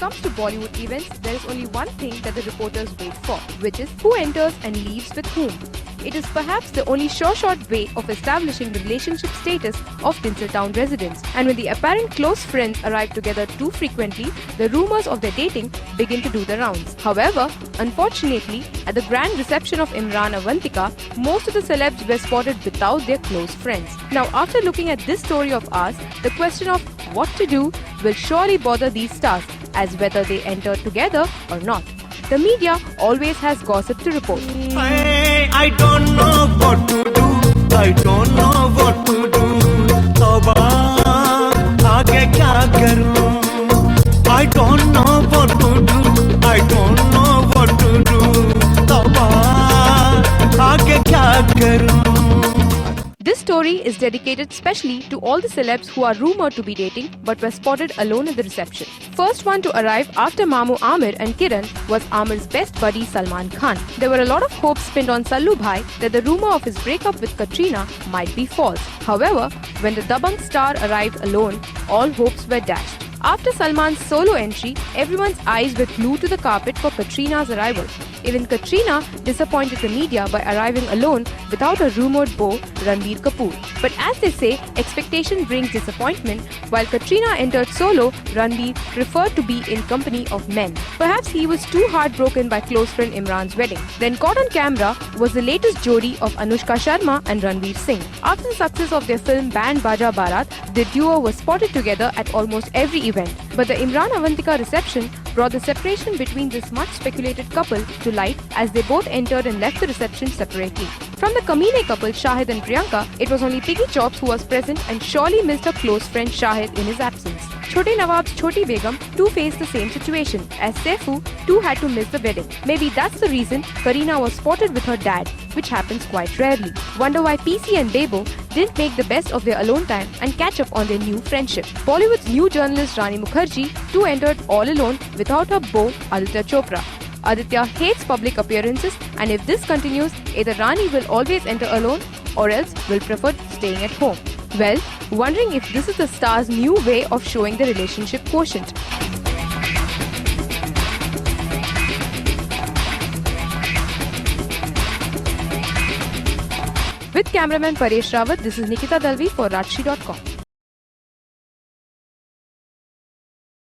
comes to Bollywood events, there is only one thing that the reporters wait for, which is who enters and leaves with whom. It is perhaps the only sure shot way of establishing the relationship status of Tinseltown residents. And when the apparent close friends arrive together too frequently, the rumors of their dating begin to do the rounds. However, unfortunately, at the grand reception of Imran Avantika, most of the celebs were spotted without their close friends. Now, after looking at this story of ours, the question of what to do will surely bother these stars, as whether they enter together or not. The media always has gossip to report. I don't know what to do. I don't know what to do. तौबा आगे क्या करूं? I don't know what to do. I don't know what to do. तौबा आगे क्या करूं? This story is dedicated specially to all the celebs who are rumored to be dating but were spotted alone at the reception. First one to arrive after Mamu Amir and Kiran was Amir's best buddy Salman Khan. There were a lot of hopes pinned on Sallu Bhai that the rumor of his breakup with Katrina might be false. However, when the Dabangg star arrived alone, all hopes were dashed. After Salman's solo entry, everyone's eyes were glued to the carpet for Katrina's arrival. Even Katrina disappointed the media by arriving alone without a rumoured beau, Ranbir Kapoor. But as they say, expectation brings disappointment. While Katrina entered solo, Ranbir preferred to be in company of men. Perhaps he was too heartbroken by close friend Imran's wedding. Then caught on camera was the latest jodi of Anushka Sharma and Ranveer Singh. After the success of their film Band Baja Barat, the duo was spotted together at almost every event. But the Imran Avantika reception brought the separation between this much speculated couple to light as they both entered and left the reception separately. From the Kamine couple Shahid and Priyanka, it was only Piggy Chops who was present and surely missed her close friend Shahid in his absence. Chote Nawab's Choti Begum too faced the same situation, as Saifu too had to miss the wedding. Maybe that's the reason Kareena was spotted with her dad, which happens quite rarely. Wonder why PC and Bebo didn't make the best of their alone time and catch up on their new friendship. Bollywood's new journalist Rani Mukherjee too entered all alone without her beau Aditya Chopra. Aditya hates public appearances, and if this continues, either Rani will always enter alone or else will prefer staying at home. Well, wondering if this is the star's new way of showing the relationship quotient. With cameraman Paresh Rawat, this is Nikita Dalvi for Rajshri.com.